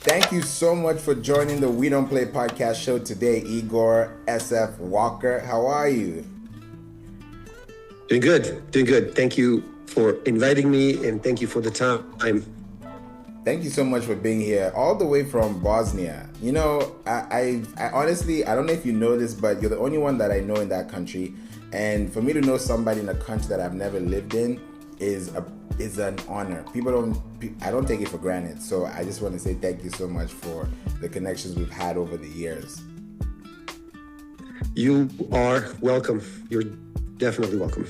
Thank you so much for joining the We Don't Play podcast show today, Igor SF Walker. How are you? Doing good. Thank you for inviting me and thank you for the time. Thank you so much for being here, all the way from Bosnia. You know, I honestly, I don't know if you know this, but you're the only one that I know in that country. And for me to know somebody in a country that I've never lived in is an honor. I don't take it for granted. So I just want to say thank you so much for the connections we've had over the years. You are welcome. You're definitely welcome.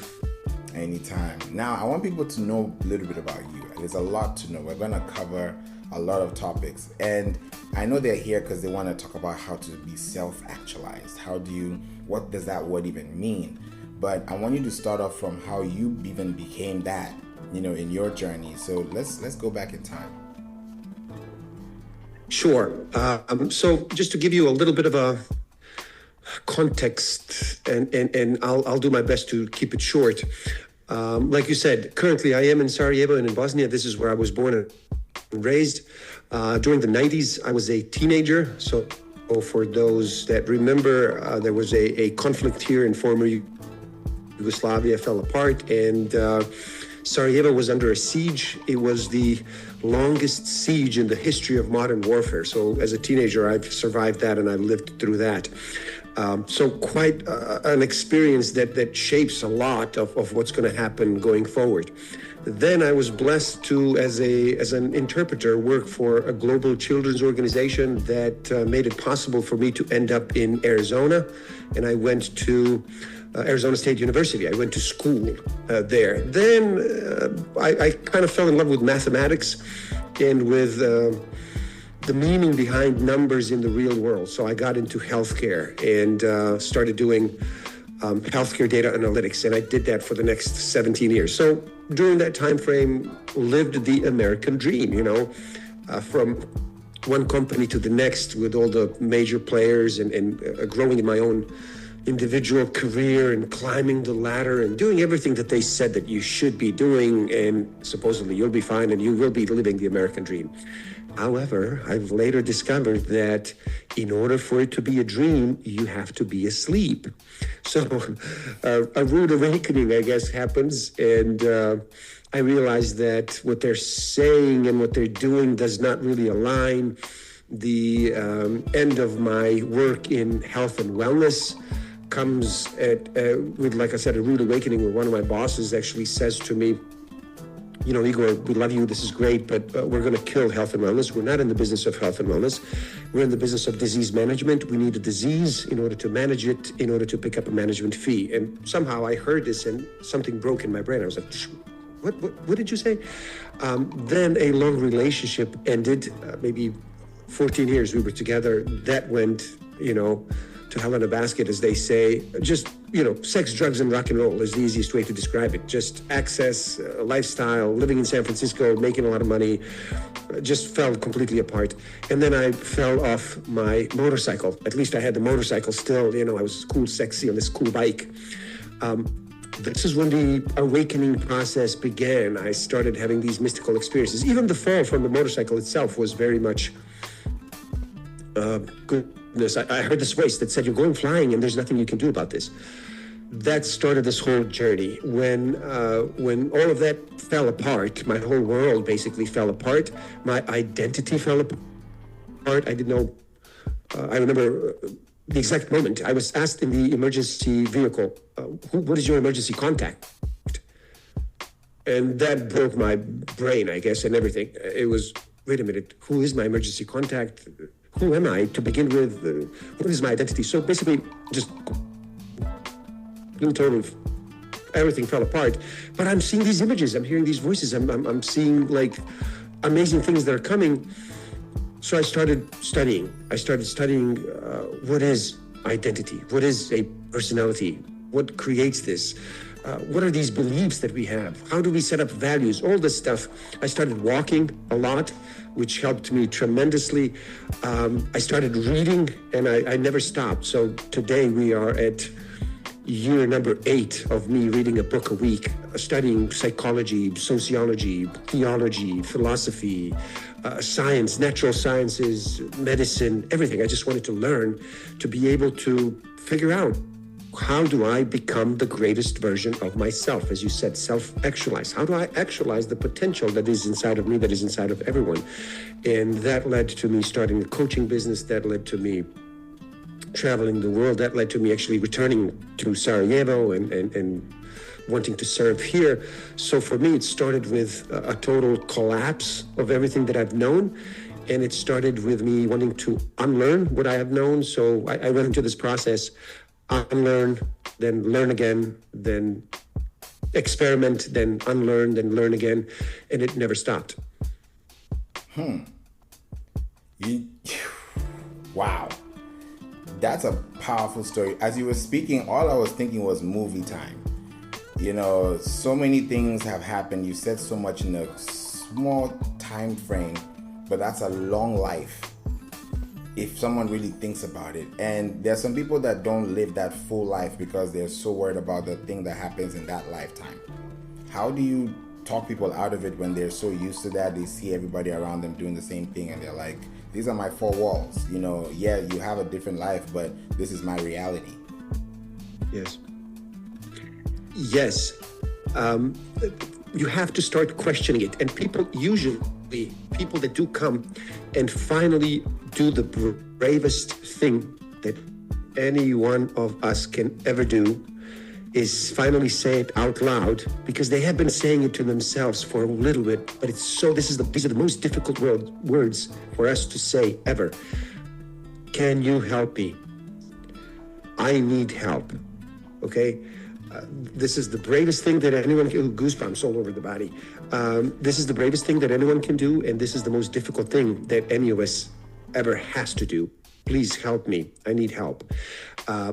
Anytime. Now, I want people to know a little bit about you. There's a lot to know. We're going to cover a lot of topics. And I know they're here because they want to talk about how to be self-actualized. What does that word even mean? But I want you to start off from how you even became that, in your journey. So let's go back in time. Sure. So just to give you a little bit of a context, and I'll do my best to keep it short. Like you said, currently I am in Sarajevo and in Bosnia. This is where I was born and raised. During the 90s, I was a teenager. So for those that remember, there was a conflict here in former Yugoslavia, fell apart, and Sarajevo was under a siege. It was the longest siege in the history of modern warfare. So as a teenager, I've survived that and I've lived through that. So quite an experience that shapes a lot of what's going to happen going forward. Then I was blessed to, as an interpreter, work for a global children's organization that made it possible for me to end up in Arizona. And I went to Arizona State University. I went to school there. Then I kind of fell in love with mathematics and with the meaning behind numbers in the real world. So I got into healthcare and started doing healthcare data analytics. And I did that for the next 17 years. So during that time frame, lived the American dream, from one company to the next with all the major players and growing in my own individual career and climbing the ladder and doing everything that they said that you should be doing, and supposedly you'll be fine and you will be living the American dream. However, I've later discovered that in order for it to be a dream, you have to be asleep. So a rude awakening, I guess, happens, and I realized that what they're saying and what they're doing does not really align. The end of my work in health and wellness comes with, like I said, a rude awakening where one of my bosses actually says to me, Igor, we love you, this is great, but we're going to kill health and wellness. We're not in the business of health and wellness. We're in the business of disease management. We need a disease in order to manage it, in order to pick up a management fee. And somehow I heard this and something broke in my brain. I was like, what did you say? Then a long relationship ended, maybe 14 years we were together. That went, to hell in a basket, as they say. Just, sex, drugs, and rock and roll is the easiest way to describe it. Just access, lifestyle, living in San Francisco, making a lot of money, just fell completely apart. And then I fell off my motorcycle. At least I had the motorcycle still, I was cool, sexy on this cool bike. This is when the awakening process began. I started having these mystical experiences. Even the fall from the motorcycle itself was very much goodness. I heard this voice that said, you're going flying and there's nothing you can do about this. That started this whole journey. When all of that fell apart, my whole world basically fell apart. My identity fell apart. I didn't know, I remember the exact moment. I was asked in the emergency vehicle, what is your emergency contact? And that broke my brain, I guess, and everything. It was, wait a minute, who is my emergency contact? Who am I to begin with? What is my identity? So basically, just in total, everything fell apart. But I'm seeing these images. I'm hearing these voices. I'm seeing like amazing things that are coming. So I started studying. What is identity? What is a personality? What creates this? What are these beliefs that we have? How do we set up values? All this stuff. I started walking a lot, which helped me tremendously. I started reading, and I never stopped. So today we are at year number 8 of me reading a book a week, studying psychology, sociology, theology, philosophy, science, natural sciences, medicine, everything. I just wanted to learn to be able to figure out, how do I become the greatest version of myself? As you said, self-actualize. How do I actualize the potential that is inside of me, that is inside of everyone? And that led to me starting a coaching business. That led to me traveling the world. That led to me actually returning to Sarajevo and wanting to serve here. So for me, it started with a total collapse of everything that I've known. And it started with me wanting to unlearn what I have known. So I went into this process, unlearn, then learn again, then experiment, then unlearn, then learn again. And it never stopped. Wow. That's a powerful story. As you were speaking, all I was thinking was movie time. You know, so many things have happened. You said so much in a small time frame, but that's a long life if someone really thinks about it. And there's some people that don't live that full life because they're so worried about the thing that happens in that lifetime. How do you talk people out of it when they're so used to that? They see everybody around them doing the same thing and they're like, these are my four walls. You know, yeah, you have a different life, but this is my reality. Yes. Yes. You have to start questioning it. And people that do come and finally do the bravest thing that any one of us can ever do is finally say it out loud, because they have been saying it to themselves for a little bit, but these are the most difficult words for us to say ever. Can you help me? I need help. Okay? This is the bravest thing that anyone can do. Goosebumps all over the body. This is the bravest thing that anyone can do, and this is the most difficult thing that any of us ever has to do. Please help me. I need help.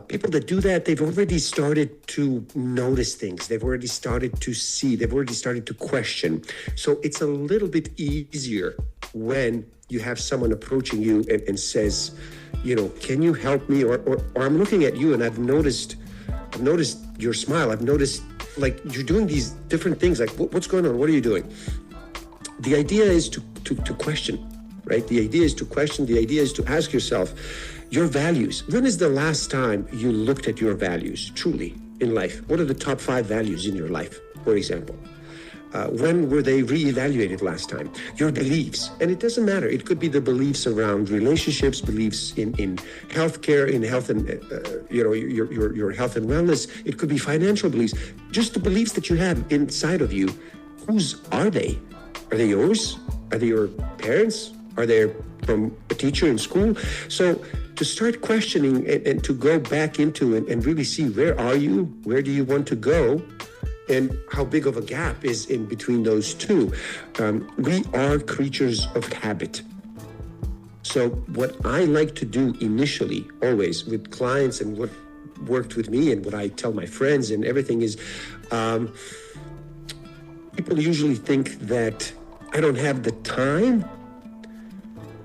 People that do that, they've already started to notice things. They've already started to see. They've already started to question. So it's a little bit easier when you have someone approaching you and says, you know, can you help me? Or I'm looking at you and I've noticed your smile. I've noticed, like, you're doing these different things. Like, what's going on? What are you doing? The idea is to question, right? The idea is to question. The idea is to ask yourself your values. When is the last time you looked at your values truly in life? What are the top 5 values in your life, for example? When were they reevaluated last time? Your beliefs, and it doesn't matter. It could be the beliefs around relationships, beliefs in healthcare, in health and your health and wellness. It could be financial beliefs. Just the beliefs that you have inside of you. Whose are they? Are they yours? Are they your parents? Are they from a teacher in school? So to start questioning and to go back into and really see, where are you? Where do you want to go? And how big of a gap is in between those two. We are creatures of habit. So what I like to do initially, always with clients and what worked with me and what I tell my friends and everything is, people usually think that I don't have the time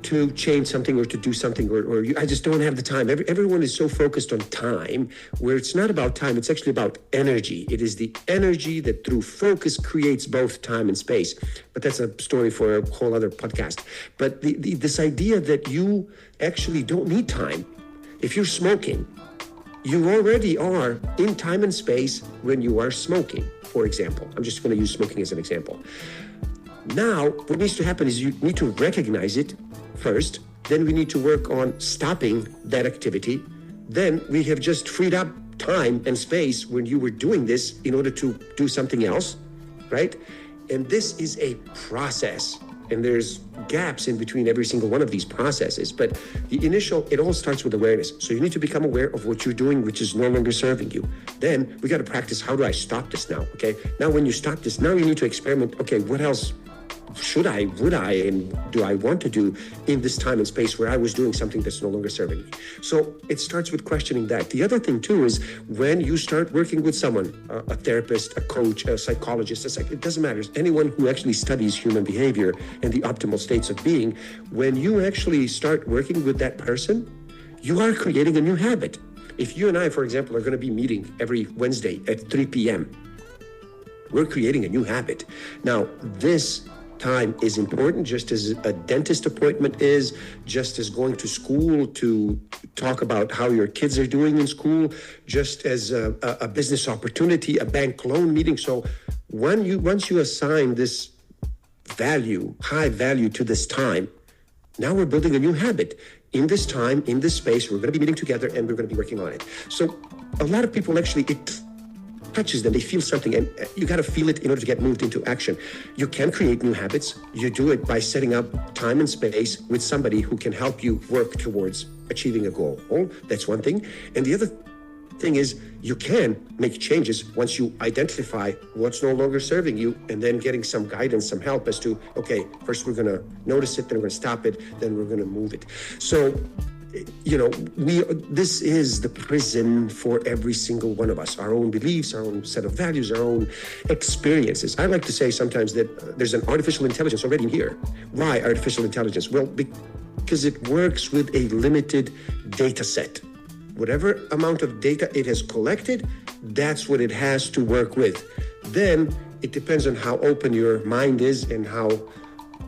to change something or to do something, or I just don't have the time. Everyone is so focused on time, where it's not about time, it's actually about energy. It is the energy that through focus creates both time and space. But that's a story for a whole other podcast. But this idea that you actually don't need time. If you're smoking, you already are in time and space when you are smoking, for example. I'm just going to use smoking as an example. Now, what needs to happen is you need to recognize it first, then we need to work on stopping that activity. Then we have just freed up time and space when you were doing this in order to do something else, right? And this is a process, and there's gaps in between every single one of these processes. But it all starts with awareness. So you need to become aware of what you're doing, which is no longer serving you. Then we got to practice, how do I stop this now, okay? Now when you stop this, now you need to experiment, okay, what else would I, and do I want to do in this time and space where I was doing something that's no longer serving me? So it starts with questioning that. The other thing too is when you start working with someone, a therapist, a coach, a psychologist, it doesn't matter, anyone who actually studies human behavior and the optimal states of being, when you actually start working with that person, you are creating a new habit. If you and I, for example, are going to be meeting every Wednesday at 3 p.m., we're creating a new habit. Now, this time is important, just as a dentist appointment is, just as going to school to talk about how your kids are doing in school, just as a business opportunity, a bank loan meeting. So once you assign this value, high value to this time, now we're building a new habit. In this time, in this space, we're going to be meeting together and we're going to be working on it. So a lot of people actually, it touches them, they feel something, and you got to feel it in order to get moved into action. You can create new habits. You do it by setting up time and space with somebody who can help you work towards achieving a goal. That's one thing. And the other thing is, you can make changes once you identify what's no longer serving you, and then getting some guidance, some help as to, okay, first we're going to notice it, then we're going to stop it, then we're going to move it. So, this is the prison for every single one of us, our own beliefs, our own set of values, our own experiences. I like to say sometimes that there's an artificial intelligence already here. Why artificial intelligence? Well, because it works with a limited data set. Whatever amount of data it has collected, that's what it has to work with. Then it depends on how open your mind is and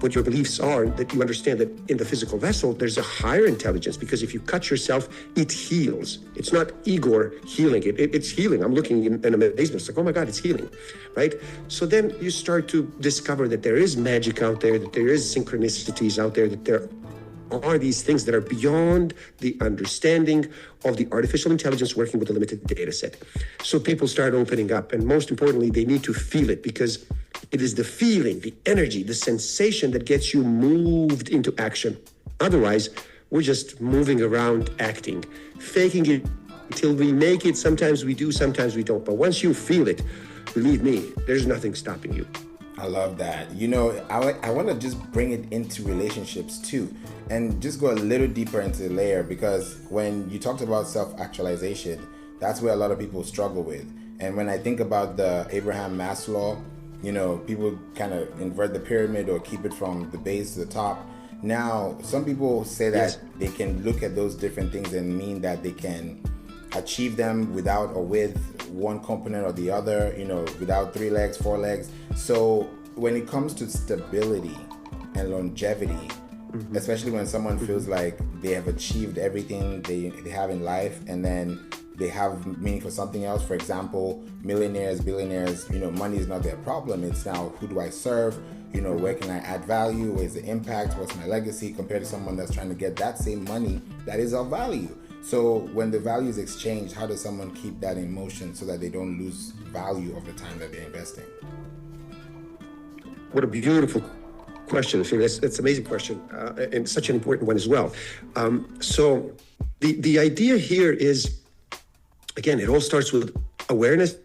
what your beliefs are, that you understand that in the physical vessel, there's a higher intelligence, because if you cut yourself, it heals. It's not Igor healing it. It's healing. I'm looking in amazement. It's like, oh my God, it's healing, right? So then you start to discover that there is magic out there, that there is synchronicities out there, that there are these things that are beyond the understanding of the artificial intelligence working with a limited data set. So people start opening up, and most importantly, they need to feel it, because it is the feeling, the energy, the sensation that gets you moved into action. Otherwise, we're just moving around acting, faking it until we make it. Sometimes we do, sometimes we don't. But once you feel it, believe me, there's nothing stopping you. I love that. I want to just bring it into relationships too, and just go a little deeper into the layer, because when you talked about self-actualization, that's where a lot of people struggle with. And when I think about the Abraham Maslow, people kind of invert the pyramid or keep it from the base to the top. Now, some people say that they can look at those different things and mean that they can achieve them without or with one component or the other, without 3 legs, 4 legs. So when it comes to stability and longevity, especially when someone feels like they have achieved everything they have in life, and then they have meaning for something else. For example, millionaires, billionaires, money is not their problem. It's now, who do I serve? Where can I add value? Where's the impact? What's my legacy, compared to someone that's trying to get that same money that is of value? So when the value is exchanged, how does someone keep that in motion so that they don't lose value of the time that they're investing? What a beautiful question. That's an amazing question, and such an important one as well. So the idea here is, again, it all starts with awareness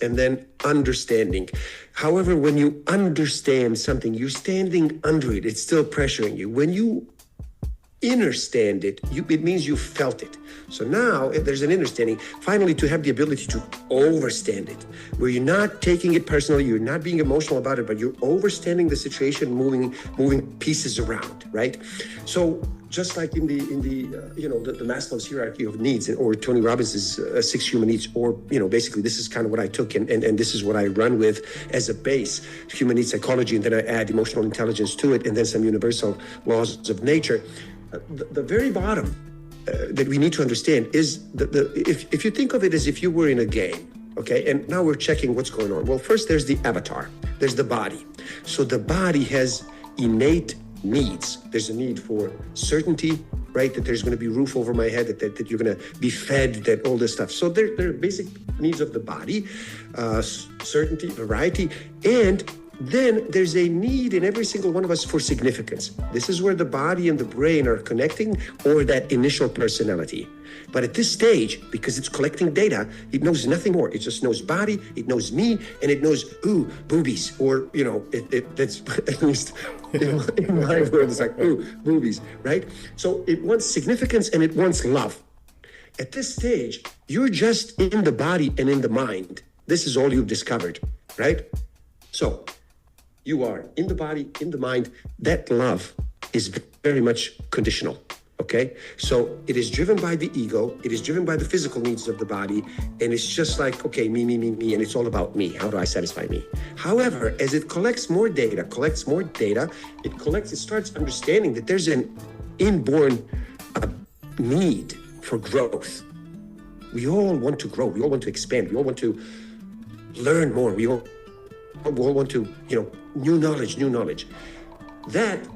and then understanding. However, when you understand something, you're standing under it. It's still pressuring you. When you understand it, it means you felt it. So now there's an understanding, finally, to have the ability to overstand it, where you're not taking it personally, you're not being emotional about it, but you're overstanding the situation, moving pieces around, right? So just like in the Maslow's hierarchy of needs, or Tony Robbins' 6 human needs, or basically this is kind of what I took and this is what I run with as a base, human needs psychology, and then I add emotional intelligence to it, and then some universal laws of nature. The very bottom that we need to understand is if you think of it as if you were in a game, okay, and now we're checking what's going on. Well, first there's the avatar, there's the body. So the body has innate needs. There's a need for certainty, right? That there's going to be roof over my head, that you're going to be fed, that all this stuff. So there are basic needs of the body, certainty, variety, and then there's a need in every single one of us for significance. This is where the body and the brain are connecting, or that initial personality. But at this stage, because it's collecting data, it knows nothing more. It just knows body, it knows me, and it knows, boobies, or, that's at least in my world, it's like, boobies, right? So it wants significance and it wants love. At this stage, you're just in the body and in the mind. This is all you've discovered, right? So you are in the body, in the mind. That love is very much conditional. Okay, so it is driven by the ego, it is driven by the physical needs of the body, and it's just like, okay, me, and it's all about me. How do I satisfy me? However, as it collects more data, it starts understanding that there's an inborn need for growth. We all want to grow, we all want to expand, we all want to learn more, we all want to, new knowledge. That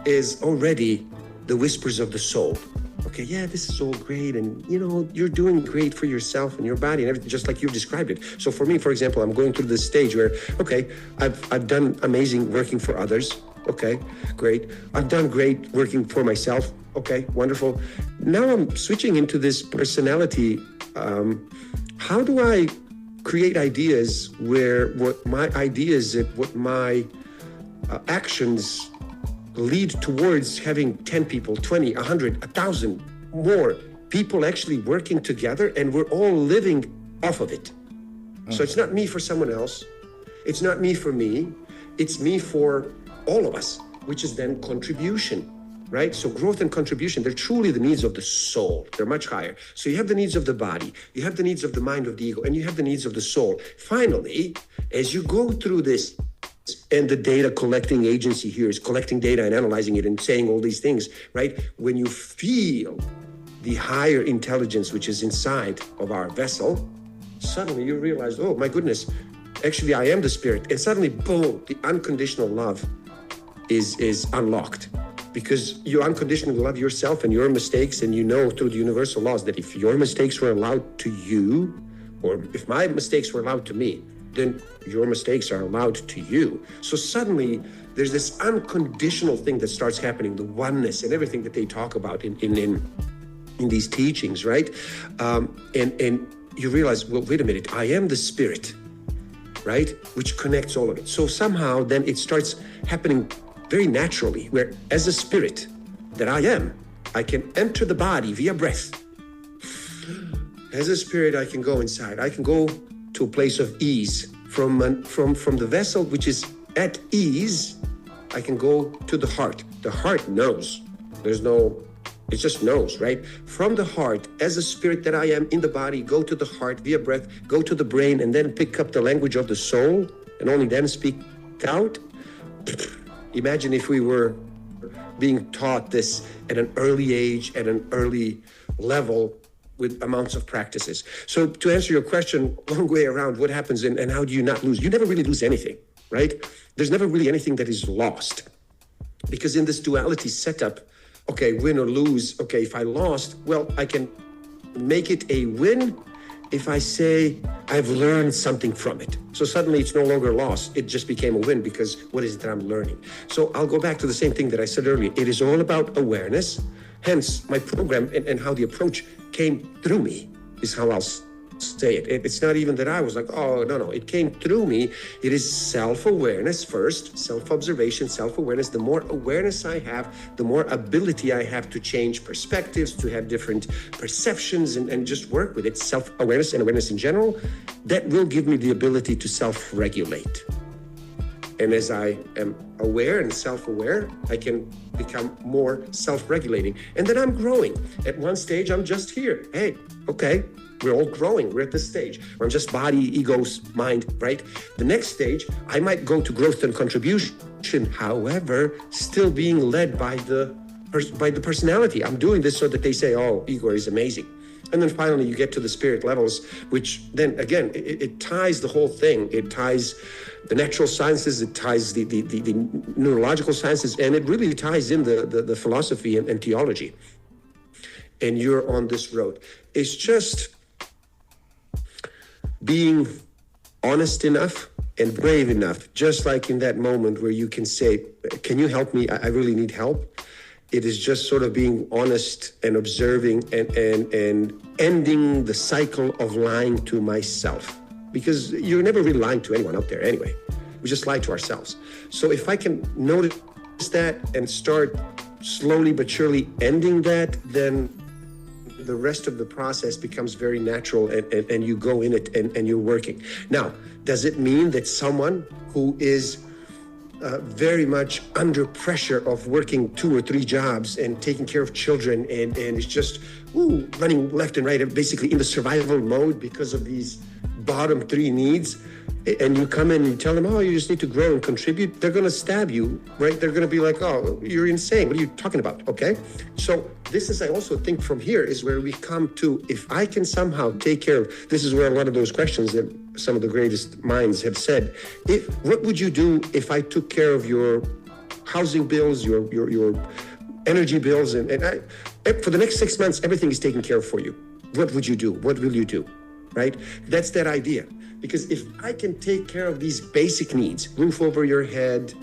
is already the whispers of the soul. Okay, yeah, this is all great, and you're doing great for yourself and your body and everything, just like you've described it. So for me, for example, I'm going through this stage where, okay, I've done amazing working for others. Okay, great. I've done great working for myself. Okay, wonderful. Now I'm switching into this personality. How do I create ideas where what my ideas and what my actions lead towards having 10 people, 20, 100, 1,000 more people actually working together, and we're all living off of it. So it's not me for someone else. It's not me for me. It's me for all of us, which is then contribution, right? So growth and contribution, they're truly the needs of the soul. They're much higher. So you have the needs of the body, you have the needs of the mind, of the ego, and you have the needs of the soul. Finally, as you go through this, and the data collecting agency here is collecting data and analyzing it and saying all these things, right? When you feel the higher intelligence which is inside of our vessel, suddenly you realize, oh my goodness, actually I am the spirit. And suddenly, boom, the unconditional love is unlocked, because you unconditionally love yourself and your mistakes, and through the universal laws that if your mistakes were allowed to you, or if my mistakes were allowed to me, then your mistakes are allowed to you. So suddenly there's this unconditional thing that starts happening, the oneness and everything that they talk about in these teachings, right? And you realize, well, wait a minute, I am the spirit, right? Which connects all of it. So somehow then it starts happening very naturally, where as a spirit that I am, I can enter the body via breath. As a spirit, I can go inside. I can go to a place of ease. From the vessel, which is at ease, I can go to the heart. The heart knows. It just knows, right? From the heart, as a spirit that I am in the body, go to the heart via breath, go to the brain, and then pick up the language of the soul, and only then speak out. Imagine if we were being taught this at an early age, at an early level, with amounts of practices. So to answer your question, long way around, what happens and how do you not lose? You never really lose anything, right? There's never really anything that is lost. Because in this duality setup, okay, win or lose, okay, if I lost, well, I can make it a win if I say I've learned something from it. So suddenly it's no longer lost. It just became a win, because what is it that I'm learning? So I'll go back to the same thing that I said earlier. It is all about awareness. Hence, my program and how the approach came through me is how I'll say it. It's not even that I was like, oh, no, it came through me. It is self-awareness first, self-observation, self-awareness. The more awareness I have, the more ability I have to change perspectives, to have different perceptions and just work with it. Self-awareness and awareness in general, that will give me the ability to self-regulate. And as I am aware and self-aware, I can become more self-regulating. And then I'm growing. At one stage, I'm just here. Hey, okay, we're all growing. We're at this stage where I'm just body, egos, mind, right? The next stage, I might go to growth and contribution, however, still being led by the personality. I'm doing this so that they say, oh, Igor is amazing. And then finally, you get to the spirit levels, which then, again, it ties the whole thing. It ties the natural sciences, it ties the neurological sciences, and it really ties in the philosophy and theology. And you're on this road. It's just being honest enough and brave enough, just like in that moment where you can say, can you help me? I really need help. It is just sort of being honest and observing and ending the cycle of lying to myself. Because you're never really lying to anyone out there anyway. We just lie to ourselves. So if I can notice that and start slowly but surely ending that, then the rest of the process becomes very natural and you go in it and you're working. Now, does it mean that someone who is very much under pressure of working 2 or 3 jobs and taking care of children, and it's just running left and right, and basically in the survival mode because of these bottom 3 needs. And you come in and you tell them, oh, you just need to grow and contribute, they're going to stab you, right? They're going to be like, oh, you're insane. What are you talking about? Okay. So this is, I also think from here is where we come to, if I can somehow take care of, this is where a lot of those questions that some of the greatest minds have said, what would you do if I took care of your housing bills, your energy bills, and for the next 6 months, everything is taken care of for you? What would you do? What will you do? Right? That's that idea. Because if I can take care of these basic needs, roof over your head,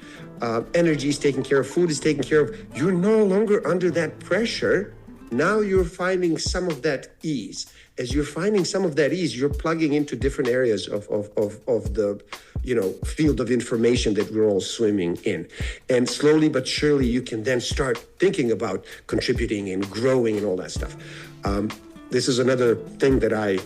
energy is taken care of, food is taken care of, you're no longer under that pressure. Now you're finding some of that ease. As you're finding some of that ease, you're plugging into different areas of the field of information that we're all swimming in. And slowly but surely, you can then start thinking about contributing and growing and all that stuff. This is another thing that I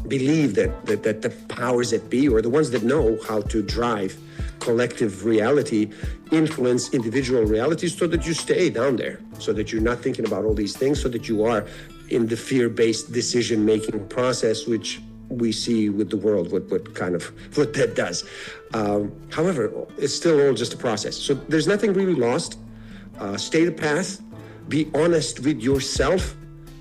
believe that the powers that be, or the ones that know how to drive collective reality, influence individual realities so that you stay down there, so that you're not thinking about all these things, so that you are in the fear-based decision-making process, which we see with the world, what that does. However, it's still all just a process. So there's nothing really lost. Stay the path, be honest with yourself,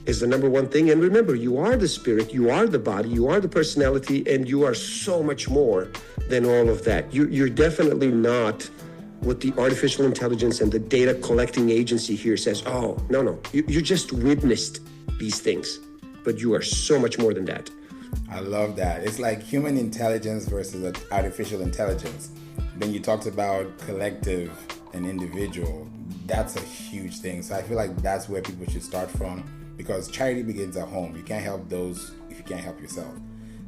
is the number one thing. And remember, you are the spirit, you are the body, you are the personality, and you are so much more than all of that. You're definitely not what the artificial intelligence and the data collecting agency here says. Oh, no. You just witnessed these things, but you are so much more than that. I love that. It's like human intelligence versus artificial intelligence. Then you talked about collective and individual. That's a huge thing. So I feel like that's where people should start from. Because charity begins at home. You can't help those if you can't help yourself.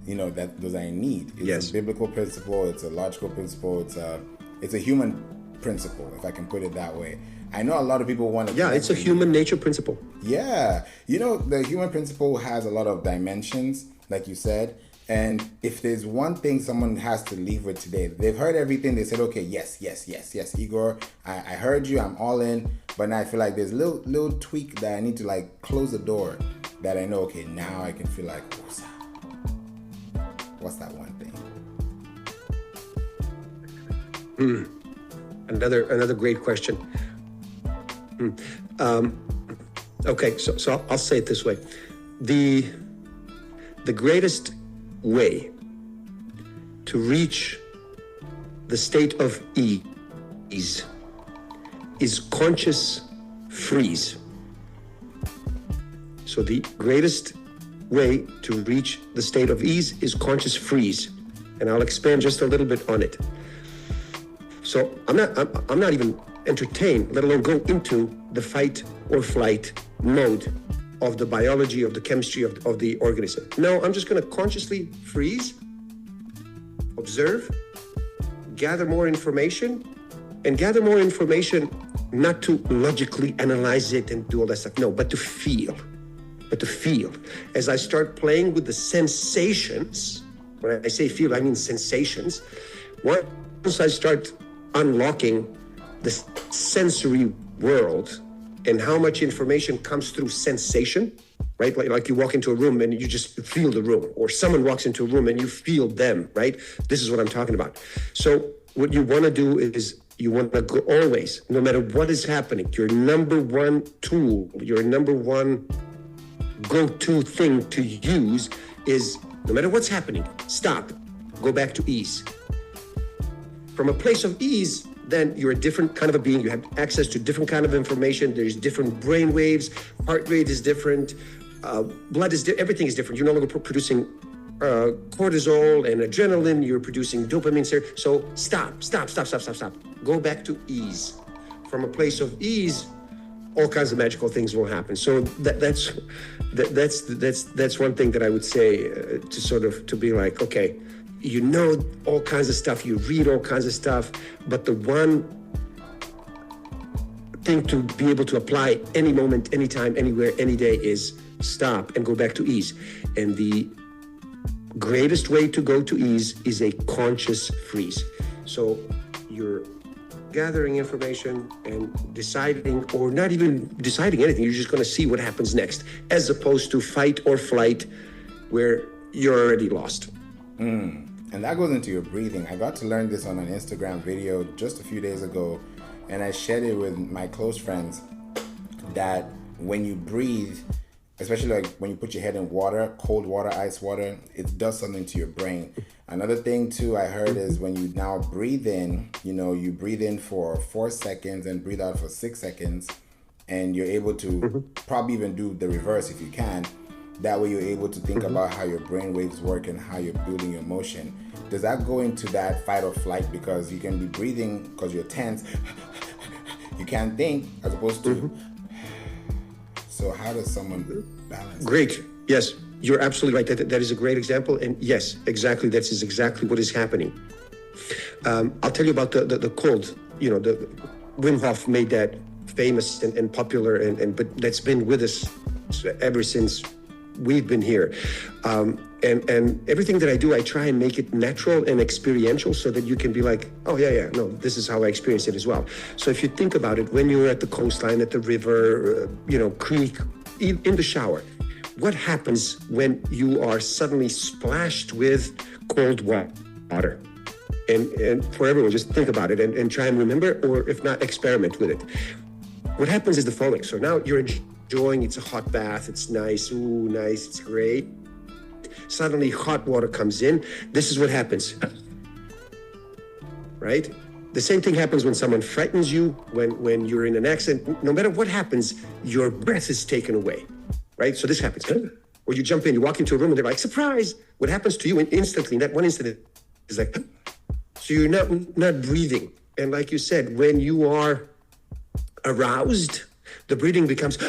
That those are in need. It's a biblical principle. It's a logical principle. It's a human principle, if I can put it that way. I know a lot of people want to. Yeah, it's a human nature principle. Yeah, the human principle has a lot of dimensions, like you said. And if there's one thing someone has to leave with today, they've heard everything. They said, okay, yes, Igor, I heard you, I'm all in. But now I feel like there's a little tweak that I need to close the door, that I know, okay, now I can feel like, what's that one thing? Another great question. Okay, so I'll say it this way. The greatest way to reach the state of ease is conscious freeze. So the greatest way to reach the state of ease is conscious freeze, and I'll expand just a little bit on it. So I'm not even entertained, let alone go into the fight or flight mode of the biology, of the chemistry of the organism. No, I'm just going to consciously freeze, observe, gather more information, not to logically analyze it and do all that stuff. No, but to feel. As I start playing with the sensations, when I say feel, I mean sensations. Once I start unlocking the sensory world and how much information comes through sensation, right? Like you walk into a room and you just feel the room, or someone walks into a room and you feel them, right? This is what I'm talking about. So what you want to do is you want to go always, no matter what is happening, your number one tool, your number one go-to thing to use is, no matter what's happening, stop, go back to ease. From a place of ease, then you're a different kind of a being. You have access to different kind of information. There's different brain waves, heart rate is different, blood is everything is different. You're no longer producing cortisol and adrenaline. You're producing dopamine. So stop. Go back to ease. From a place of ease, all kinds of magical things will happen. So that's one thing that I would say to be like, okay, you know all kinds of stuff, you read all kinds of stuff, but the one thing to be able to apply any moment, anytime, anywhere, any day is stop and go back to ease. And the greatest way to go to ease is a conscious freeze. So you're gathering information and deciding, or not even deciding anything. You're just going to see what happens next, as opposed to fight or flight, where you're already lost. And that goes into your breathing. I got to learn this on an Instagram video just a few days ago, and I shared it with my close friends, that when you breathe, especially like when you put your head in water, cold water, ice water, it does something to your brain. Another thing too I heard is when you now breathe in, you breathe in for 4 seconds and breathe out for 6 seconds, and you're able to probably even do the reverse if you can. That way you're able to think about how your brain waves work and how you're building your emotion. Does that go into that fight or flight? Because you can be breathing because you're tense. You can't think, as opposed to... So how does someone balance? Great. Yes, you're absolutely right. That is a great example. And yes, exactly. That is exactly what is happening. I'll tell you about the cold. The Wim Hof made that famous and popular, but that's been with us ever since we've been here. And everything that I do, I try and make it natural and experiential so that you can be like, oh, yeah, no, this is how I experience it as well. So if you think about it, when you're at the coastline, at the river, creek, in the shower, what happens when you are suddenly splashed with cold water? And for everyone, just think about it and try and remember, or if not, experiment with it. What happens is the following. So now you're enjoying, it's a hot bath, it's nice, it's great. Suddenly hot water comes in. This is what happens, right? The same thing happens when someone frightens you, when you're in an accident. No matter what happens, your breath is taken away, right? So this happens. Or you jump in, you walk into a room and they're like, surprise! What happens to you instantly in that one instant is like, so you're not breathing. And like you said, when you are aroused, the breathing becomes...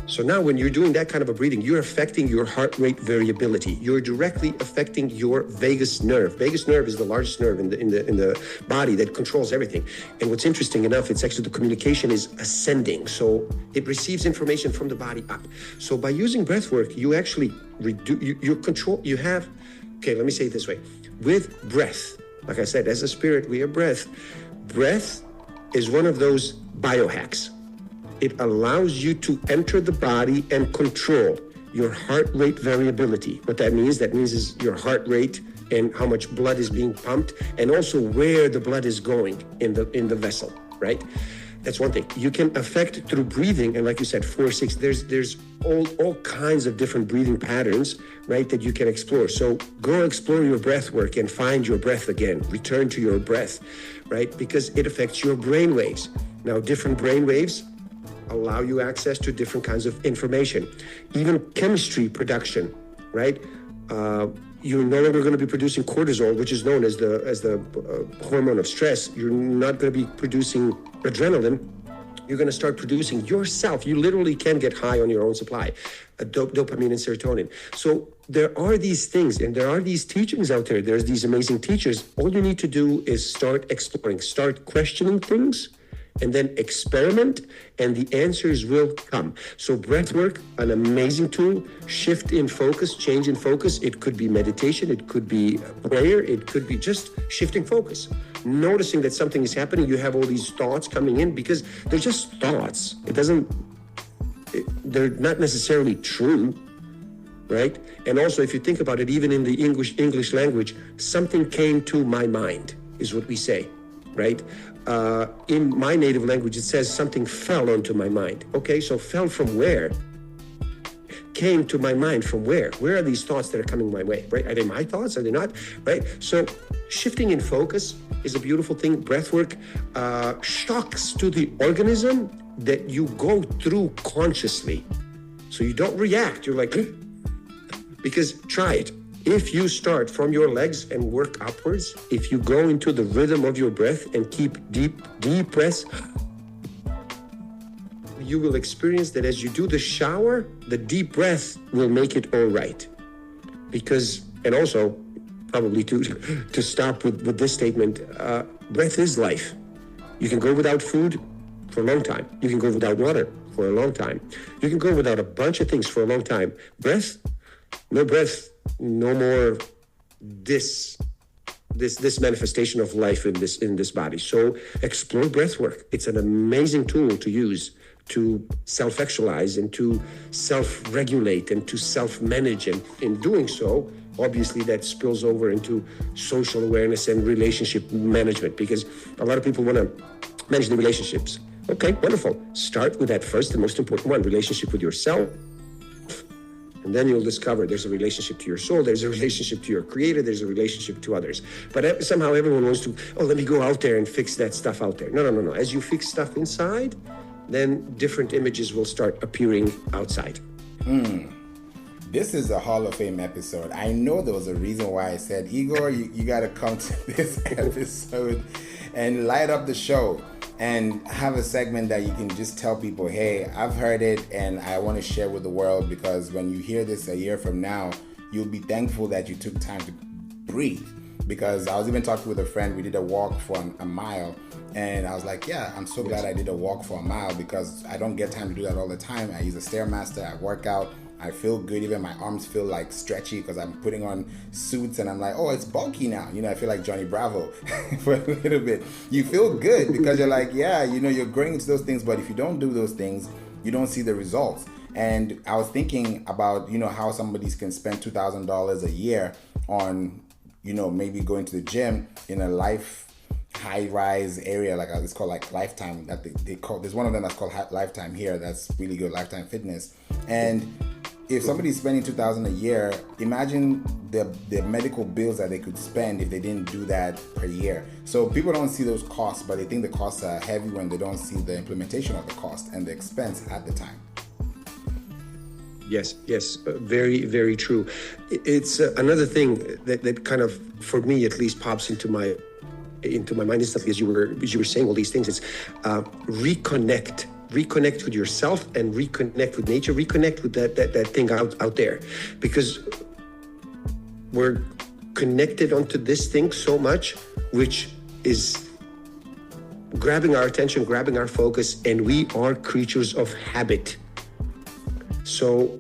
So now when you're doing that kind of a breathing, you're affecting your heart rate variability. You're directly affecting your vagus nerve. Vagus nerve is the largest nerve in the body that controls everything. And what's interesting enough, it's actually the communication is ascending. So it receives information from the body up. So by using breath work, you actually reduce your control. You have, okay, let me say it this way. With breath, like I said, as a spirit, we are breath. Breath is one of those biohacks. It allows you to enter the body and control your heart rate variability. What that means is your heart rate and how much blood is being pumped, and also where the blood is going in the vessel, right? That's one thing. You can affect through breathing, and like you said, 4-6, there's all kinds of different breathing patterns, right, that you can explore. So go explore your breath work and find your breath again. Return to your breath, right? Because it affects your brain waves. Now, different brain waves allow you access to different kinds of information, even chemistry production, right? You're no longer going to be producing cortisol, which is known as the hormone of stress. You're not going to be producing adrenaline. You're going to start producing yourself. You literally can get high on your own supply, dopamine and serotonin. So there are these things, and there are these teachings out there. There's these amazing teachers. All you need to do is start exploring, start questioning things, and then experiment, and the answers will come. So breath work, an amazing tool. Shift in focus, change in focus. It could be meditation, it could be prayer, it could be just shifting focus. Noticing that something is happening, you have all these thoughts coming in because they're just thoughts. They're not necessarily true, right? And also, if you think about it, even in the English language, something came to my mind is what we say, right? In my native language, it says something fell onto my mind. Okay, so fell from where? Came to my mind from where? Where are these thoughts that are coming my way, right? Are they my thoughts? Are they not, right? So shifting in focus is a beautiful thing. Breath work, shocks to the organism that you go through consciously. So you don't react. You're like, because try it. If you start from your legs and work upwards, if you go into the rhythm of your breath and keep deep breaths, you will experience that as you do the shower, the deep breath will make it all right. Because, and also, probably to stop with this statement, breath is life. You can go without food for a long time. You can go without water for a long time. You can go without a bunch of things for a long time. Breath, no more this this manifestation of life in this body. So explore breath work. It's an amazing tool to use to self-actualize and to self-regulate and to self-manage. And in doing so, obviously that spills over into social awareness and relationship management, because a lot of people want to manage the relationships. Okay, wonderful. Start with that first, the most important one, relationship with yourself. And then you'll discover there's a relationship to your soul, there's a relationship to your creator, there's a relationship to others. But somehow everyone wants to, let me go out there and fix that stuff out there. No. As you fix stuff inside, then different images will start appearing outside. This is a Hall of Fame episode. I know there was a reason why I said, Igor, you got to come to this episode and light up the show and have a segment that you can just tell people, hey, I've heard it and I want to share with the world, because when you hear this a year from now, you'll be thankful that you took time to breathe. Because I was even talking with a friend, we did a walk for a mile, and I was like, yeah, I'm so glad I did a walk for a mile, because I don't get time to do that all the time. I use a Stairmaster, I work out, I feel good, even my arms feel like stretchy because I'm putting on suits and I'm like, oh, it's bulky now. I feel like Johnny Bravo for a little bit. You feel good because you're like, yeah, you're growing into those things, but if you don't do those things, you don't see the results. And I was thinking about, how somebody can spend $2,000 a year on, maybe going to the gym in a high-rise area, like it's called like Lifetime. That they call. There's one of them that's called Lifetime here. That's really good, Lifetime Fitness. And if somebody's spending $2,000 a year, imagine the medical bills that they could spend if they didn't do that per year. So people don't see those costs, but they think the costs are heavy when they don't see the implementation of the cost and the expense at the time. Yes, very, very true. It's another thing that kind of, for me at least, pops into my mind instantly as you were saying all these things. It's reconnect with yourself and reconnect with nature, reconnect with that thing out there, because we're connected onto this thing so much, which is grabbing our attention, grabbing our focus, and we are creatures of habit. So,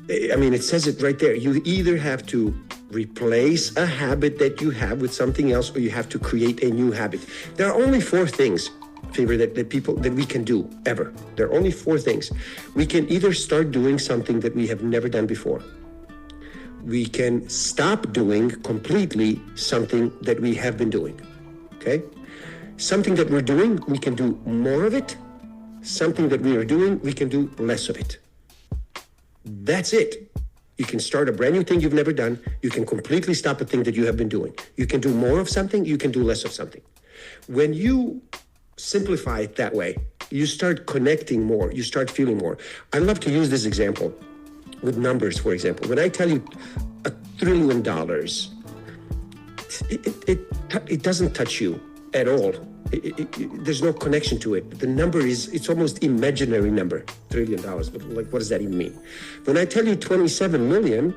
it says it right there. You either have to replace a habit that you have with something else, or you have to create a new habit. There are only 4 things, Favour, that we can do ever. There are only 4 things. We can either start doing something that we have never done before. We can stop doing completely something that we have been doing. Okay? Something that we're doing, we can do more of it. Something that we are doing, we can do less of it. That's it. You can start a brand new thing you've never done. You can completely stop a thing that you have been doing. You can do more of something. You can do less of something. When you simplify it that way, you start connecting more. You start feeling more. I love to use this example with numbers, for example. When I tell you $1 trillion, it doesn't touch you at all. There's no connection to it. The number it's almost imaginary number, $1 trillion. But what does that even mean? When I tell you 27 million,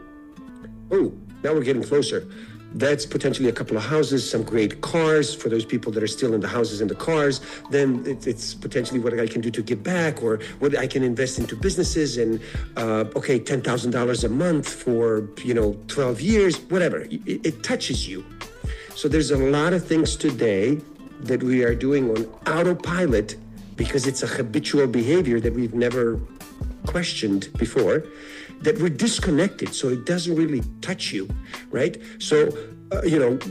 now we're getting closer. That's potentially a couple of houses, some great cars for those people that are still in the houses and the cars. Then it's potentially what I can do to give back, or what I can invest into businesses, and $10,000 a month for 12 years, whatever. It touches you. So there's a lot of things today that we are doing on autopilot because it's a habitual behavior that we've never questioned before, that we're disconnected, so it doesn't really touch you, right? So,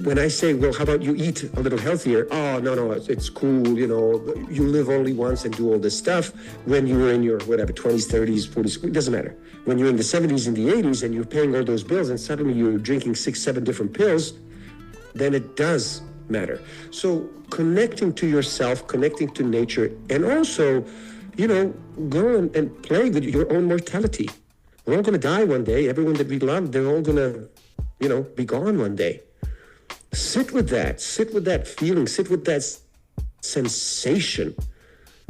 when I say, well, how about you eat a little healthier? Oh, no, it's cool, you live only once and do all this stuff. When you were in your, 20s, 30s, 40s, it doesn't matter. When you're in the 70s and the 80s and you're paying all those bills and suddenly you're drinking 6, 7 different pills, then it does matter. So connecting to yourself, connecting to nature, and also, go and play with your own mortality. We're all going to die one day. Everyone that we love, they're all going to, be gone one day. Sit with that feeling, sit with that sensation.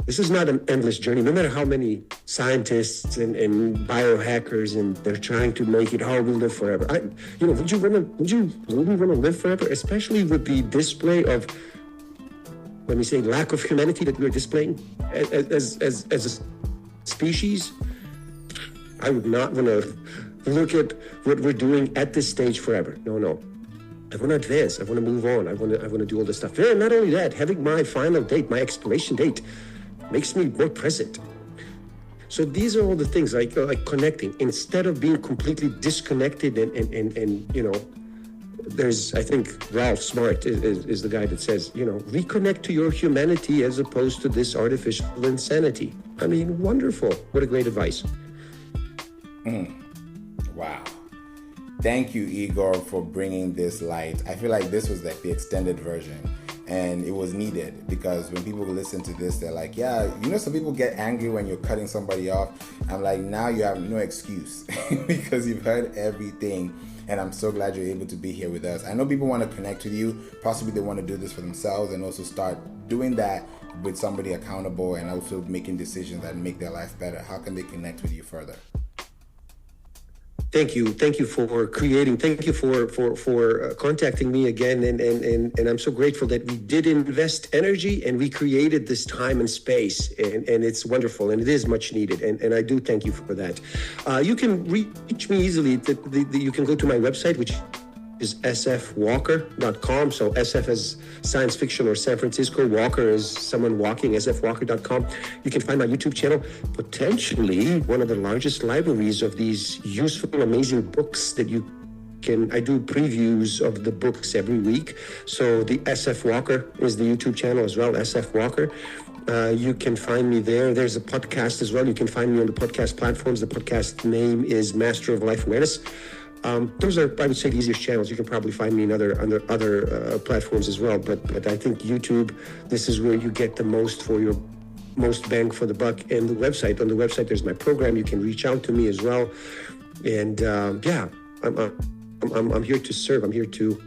This is not an endless journey, no matter how many scientists and biohackers and they're trying to make it, we'll live forever. Would you really want to live forever? Especially with the display of, let me say, lack of humanity that we're displaying as a species. I would not want to look at what we're doing at this stage forever. No. I want to advance. I want to move on. I want to do all this stuff. And not only that, having my final date, my expiration date, makes me more present. So these are all the things like connecting instead of being completely disconnected and there's, I think Ralph Smart is the guy that says, reconnect to your humanity as opposed to this artificial insanity. I mean, wonderful. What a great advice. Wow. Thank you, Igor, for bringing this light. I feel like this was like the extended version, and it was needed because when people listen to this, they're like, yeah, some people get angry when you're cutting somebody off. I'm like, now you have no excuse because you've heard everything, and I'm so glad you're able to be here with us. I know people want to connect with you. Possibly they want to do this for themselves and also start doing that with somebody accountable and also making decisions that make their life better. How can they connect with you further? Thank you for creating. Thank you for contacting me again, and I'm so grateful that we did invest energy and we created this time and space, and it's wonderful and it is much needed, and I do thank you for that. You can reach me easily. You can go to my website, which is sfwalker.com. So SF as science fiction or San Francisco, Walker is someone walking, sfwalker.com. You can find my YouTube channel, potentially one of the largest libraries of these useful, amazing books that you can. I do previews of the books every week. So the SF Walker is the YouTube channel as well, SF Walker. You can find me there. There's a podcast as well. You can find me on the podcast platforms. The podcast name is Master of Life Awareness. Those are, I would say, the easiest channels. You can probably find me in other platforms as well. But I think YouTube, this is where you get the most for your most bang for the buck. And the website, on the website, there's my program. You can reach out to me as well. And I'm here to serve. I'm here to,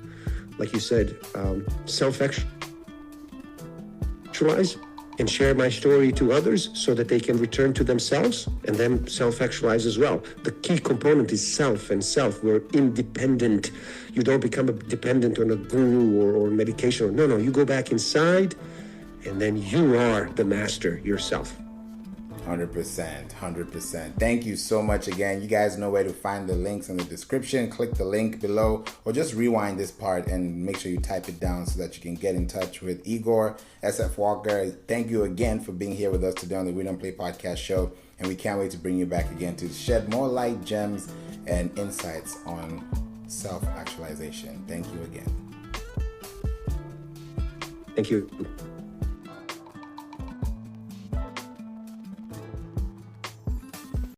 like you said, self-actualize and share my story to others so that they can return to themselves and then self-actualize as well. The key component is self and self. We're independent. You don't become dependent on a guru or medication. No, you go back inside and then you are the master yourself. 100%. Thank you so much again. You guys know where to find the links in the description. Click the link below or just rewind this part and make sure you type it down so that you can get in touch with Igor, SF Walker. Thank you again for being here with us today on the We Don't Play podcast show. And we can't wait to bring you back again to shed more light, gems, and insights on self-actualization. Thank you again. Thank you.